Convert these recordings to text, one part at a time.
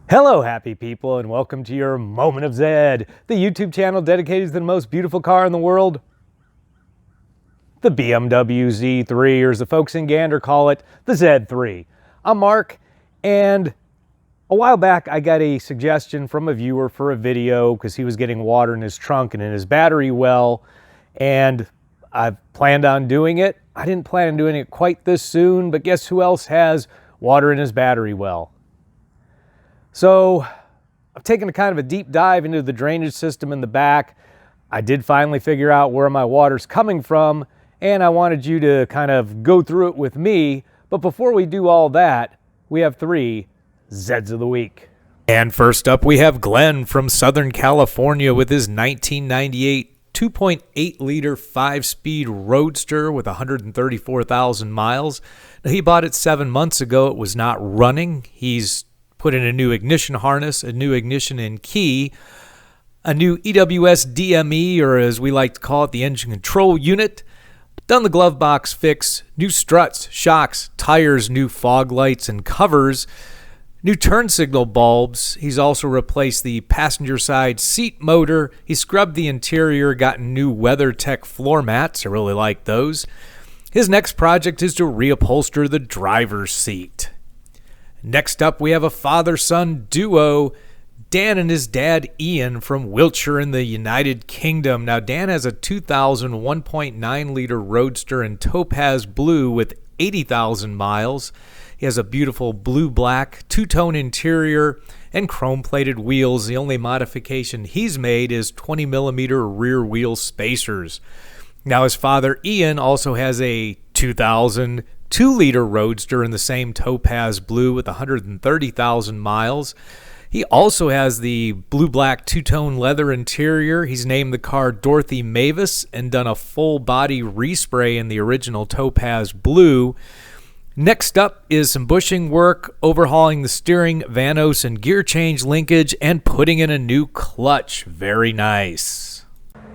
Hello, happy people, and welcome to your Moment of Zed, the YouTube channel dedicated to the most beautiful car in the world, the BMW Z3, or as the folks in Gander call it, the Z3. I'm Mark, and a while back I got a suggestion from a viewer for a video because he was getting water in his trunk and in his battery well, and I've planned on doing it. I didn't plan on doing it quite this soon, but guess who else has water in his battery well? So I've taken a kind of a deep dive into the drainage system in the back. I did finally figure out where my water's coming from, and I wanted you to kind of go through it with me. But before we do all that, we have 3 Zeds of the week. And first up, we have Glenn from Southern California with his 1998 2.8 liter 5-speed Roadster with 134,000 miles. Now, he bought it 7 months ago. It was not running. He's put in a new ignition harness, a new ignition and key, a new EWS DME, or as we like to call it, the engine control unit, done the glove box fix, new struts, shocks, tires, new fog lights and covers, new turn signal bulbs. He's also replaced the passenger side seat motor. He scrubbed the interior, gotten new WeatherTech floor mats. I really like those. His next project is to reupholster the driver's seat. Next up, we have a father-son duo, Dan and his dad Ian from Wiltshire in the United Kingdom. Now, Dan has a 2000 1.9 liter Roadster in topaz blue with 80,000 miles. He has a beautiful blue-black two-tone interior and chrome-plated wheels. The only modification he's made is 20-millimeter rear wheel spacers. Now, his father Ian also has a 2000 2-liter Roadster in the same topaz blue with 130,000 miles. He also has the blue-black two-tone leather interior. He's named the car Dorothy Mavis and done a full-body respray in the original topaz blue. Next up is some bushing work, overhauling the steering, vanos, and gear change linkage, and putting in a new clutch. Very nice.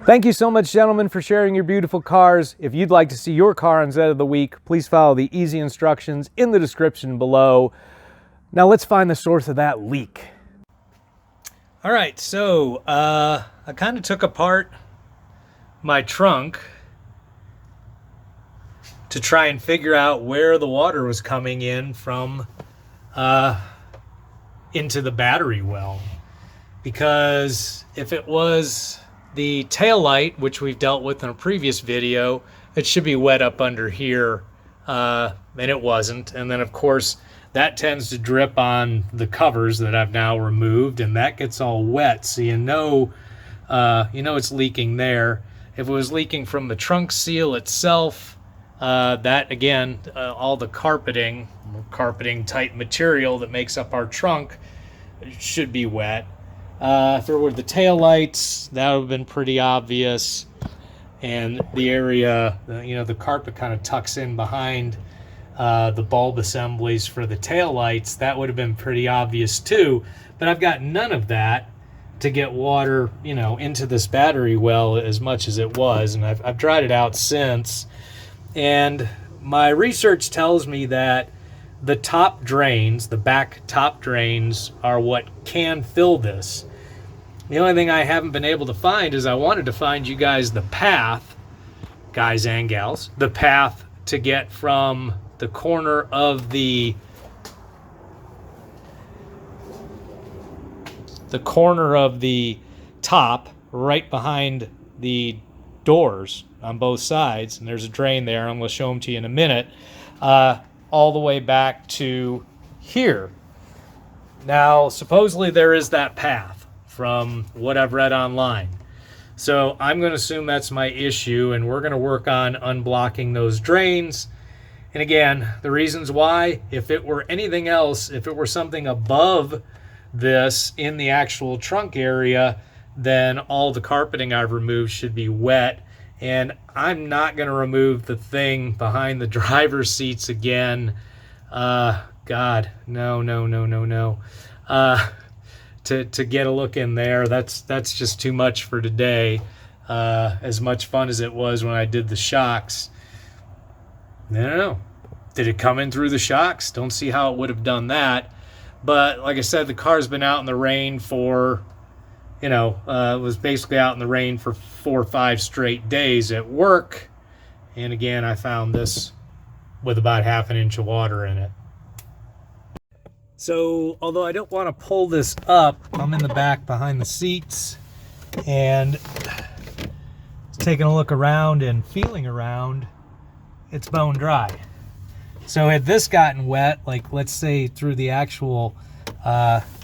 Thank you so much, gentlemen, for sharing your beautiful cars. If you'd like to see your car on Zed of the Week, please follow the easy instructions in the description below. Now let's find the source of that leak. All right, so I kind of took apart my trunk to try and figure out where the water was coming in from into the battery well. Because if it was the tail light, which we've dealt with in a previous video, it should be wet up under here, and it wasn't. And then, of course, that tends to drip on the covers that I've now removed, and that gets all wet. So you know it's leaking there. If it was leaking from the trunk seal itself, that again, all the carpeting type material that makes up our trunk should be wet. If it were the tail lights, that would have been pretty obvious. And the area, the carpet kind of tucks in behind the bulb assemblies for the tail lights. That would have been pretty obvious too. But I've got none of that to get water, into this battery well as much as it was. And I've dried it out since. And my research tells me that the top drains, the back top drains, are what can fill this. The only thing I haven't been able to find is I wanted to find you guys the path, guys and gals, the path to get from the corner of the top right behind the doors on both sides, and there's a drain there. I'm going to show them to you in a minute, all the way back to here. Now, supposedly there is that path from what I've read online. So I'm going to assume that's my issue, and we're going to work on unblocking those drains. And again, the reasons why, if it were anything else, if it were something above this in the actual trunk area, then all the carpeting I've removed should be wet. And I'm not going to remove the thing behind the driver's seats again. God, no. To get a look in there, that's just too much for today. As much fun as it was when I did the shocks. No. Did it come in through the shocks? Don't see how it would have done that. But like I said, the car's been out in the rain for, it was basically out in the rain for 4 or 5 straight days at work. And again, I found this with about half an inch of water in it. So, although I don't want to pull this up, I'm in the back behind the seats and taking a look around and feeling around. It's bone dry. So had this gotten wet, like let's say through the actual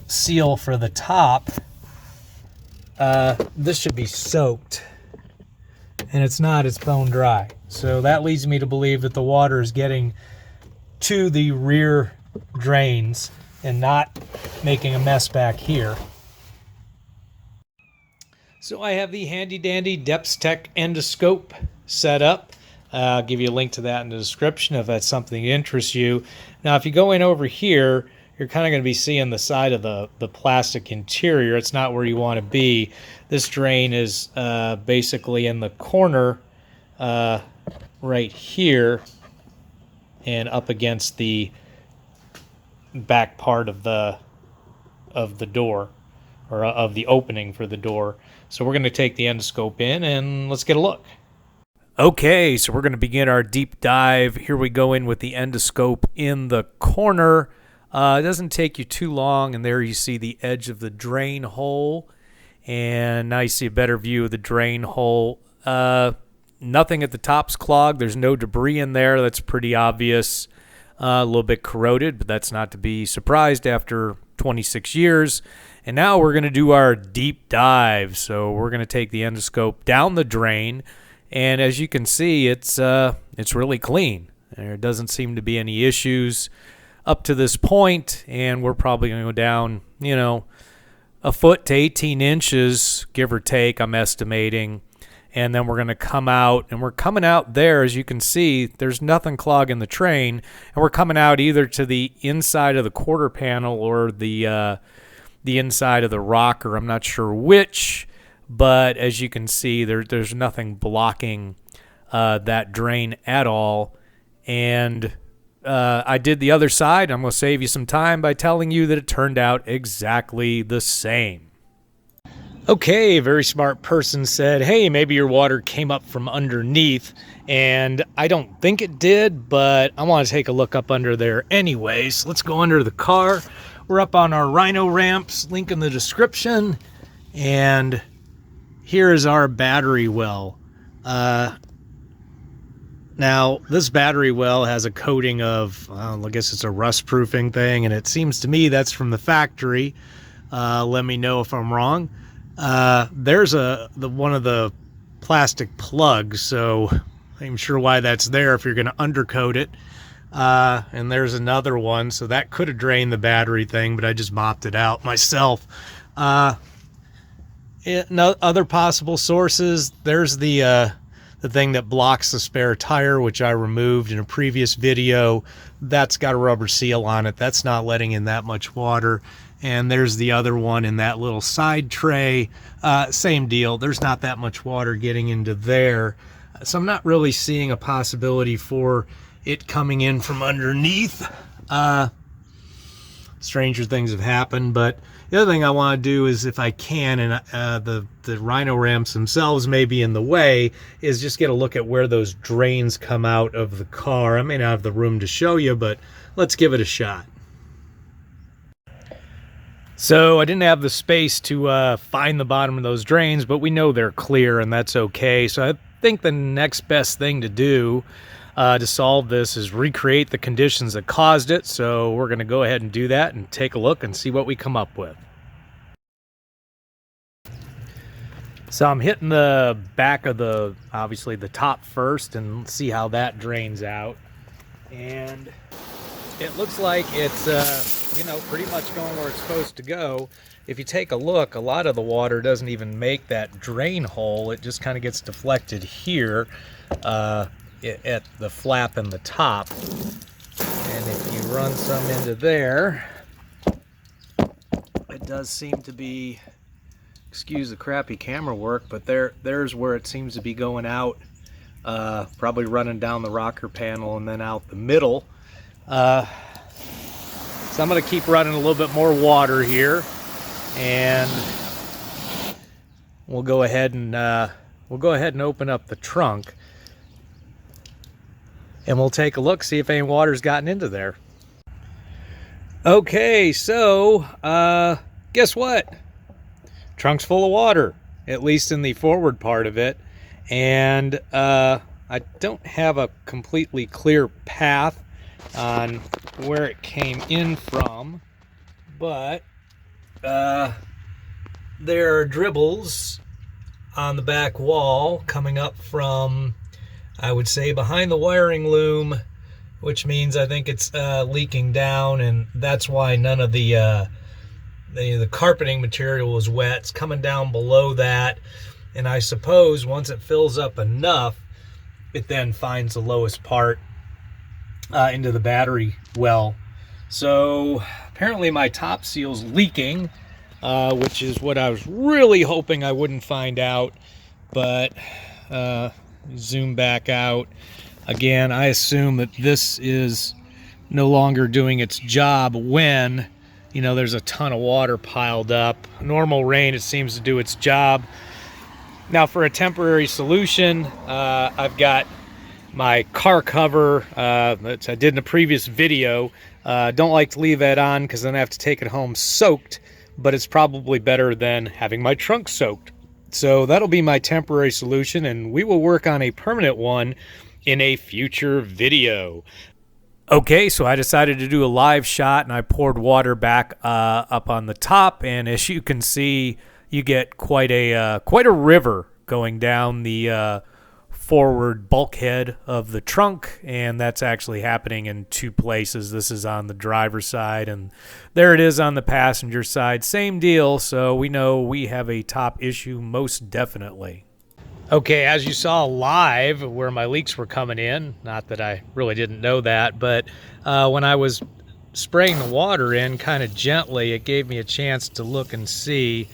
seal for the top, this should be soaked. And it's not, it's bone dry. So that leads me to believe that the water is getting to the rear drains and not making a mess back here. So I have the handy dandy Depstech Endoscope set up. I'll give you a link to that in the description if that's something that interests you. Now, if you go in over here, you're kind of going to be seeing the side of the plastic interior. It's not where you want to be. This drain is basically in the corner right here and up against the back part of the door, or of the opening for the door. So we're going to take the endoscope in and let's get a look. Okay, so we're going to begin our deep dive. Here we go in with the endoscope in the corner. It doesn't take you too long, and there you see the edge of the drain hole. And now you see a better view of the drain hole. Nothing at the top's clogged. There's no debris in there. That's pretty obvious. A little bit corroded, but that's not to be surprised after 26 years. And now we're going to do our deep dive. So we're going to take the endoscope down the drain. And as you can see, it's really clean. There doesn't seem to be any issues up to this point, and we're probably going to go down, a foot to 18 inches, give or take, I'm estimating. And then we're going to come out, and we're coming out there, as you can see, there's nothing clogging the train, and we're coming out either to the inside of the quarter panel or the inside of the rocker. I'm not sure which. But as you can see, there's nothing blocking that drain at all. And I did the other side. I'm going to save you some time by telling you that it turned out exactly the same. Okay, a very smart person said, hey, maybe your water came up from underneath. And I don't think it did, but I want to take a look up under there anyways. Let's go under the car. We're up on our Rhino Ramps, link in the description. And here is our battery well. Now, this battery well has a coating of, I guess it's a rust-proofing thing, and it seems to me that's from the factory. Let me know if I'm wrong. There's one of the plastic plugs, so I'm sure why that's there if you're going to undercoat it. And there's another one, so that could have drained the battery thing, but I just mopped it out myself. No other possible sources. There's the thing that blocks the spare tire, which I removed in a previous video. That's got a rubber seal on it. That's not letting in that much water. And there's the other one in that little side tray. Same deal. There's not that much water getting into there. So I'm not really seeing a possibility for it coming in from underneath. Stranger things have happened, but the other thing I want to do is, if I can, and the Rhino Ramps themselves may be in the way, is just get a look at where those drains come out of the car. I may not have the room to show you, but let's give it a shot. So I didn't have the space to find the bottom of those drains, but we know they're clear, and that's okay. So I think the next best thing to do to solve this is recreate the conditions that caused it. So we're going to go ahead and do that and take a look and see what we come up with. So I'm hitting the back of obviously the top first, and see how that drains out. And it looks like it's, pretty much going where it's supposed to go. If you take a look, a lot of the water doesn't even make that drain hole. It just kind of gets deflected here at the flap in the top. And if you run some into there, it does seem to be, excuse the crappy camera work, but there's where it seems to be going out, probably running down the rocker panel and then out the middle. So I'm going to keep running a little bit more water here, and we'll go ahead and open up the trunk, and we'll take a look, see if any water's gotten into there. Okay, so guess what? Trunk's full of water, at least in the forward part of it, and I don't have a completely clear path on where it came in from, but there are dribbles on the back wall coming up from, I would say, behind the wiring loom, which means I think it's leaking down, and that's why none of the carpeting material was wet. It's coming down below that, and I suppose once it fills up enough, it then finds the lowest part into the battery well. So apparently my top seal's leaking, which is what I was really hoping I wouldn't find out, but zoom back out again. I assume that this is no longer doing its job when, you know, there's a ton of water piled up. Normal rain, it seems to do its job. Now for a temporary solution, I've got my car cover that I did in a previous video. Don't like to leave that on because then I have to take it home soaked, but it's probably better than having my trunk soaked. So that'll be my temporary solution, and we will work on a permanent one in a future video. Okay, so I decided to do a live shot, and I poured water back up on the top, and as you can see, you get quite a river going down the forward bulkhead of the trunk, and that's actually happening in two places. This is on the driver's side, and there it is on the passenger side. Same deal, so we know we have a top issue most definitely. Okay, as you saw live where my leaks were coming in, not that I really didn't know that, but when I was spraying the water in kind of gently, it gave me a chance to look and see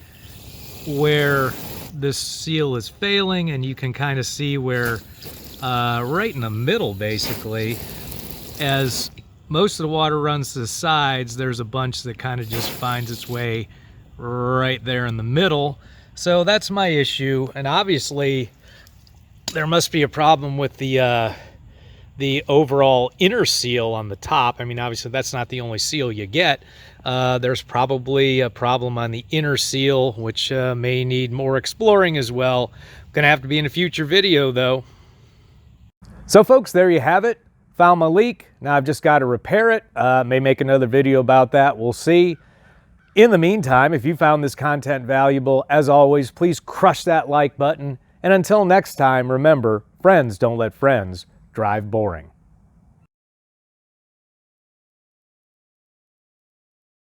where this seal is failing, and you can kind of see where right in the middle, basically, as most of the water runs to the sides, there's a bunch that kind of just finds its way right there in the middle. So that's my issue, and obviously there must be a problem with the overall inner seal on the top. I mean, obviously that's not the only seal you get. There's probably a problem on the inner seal, which may need more exploring as well. Gonna have to be in a future video though. So folks, there you have it. Found my leak. Now I've just got to repair it. May make another video about that. We'll see. In the meantime, if you found this content valuable, as always, please crush that like button. And until next time, remember, friends don't let friends drive boring.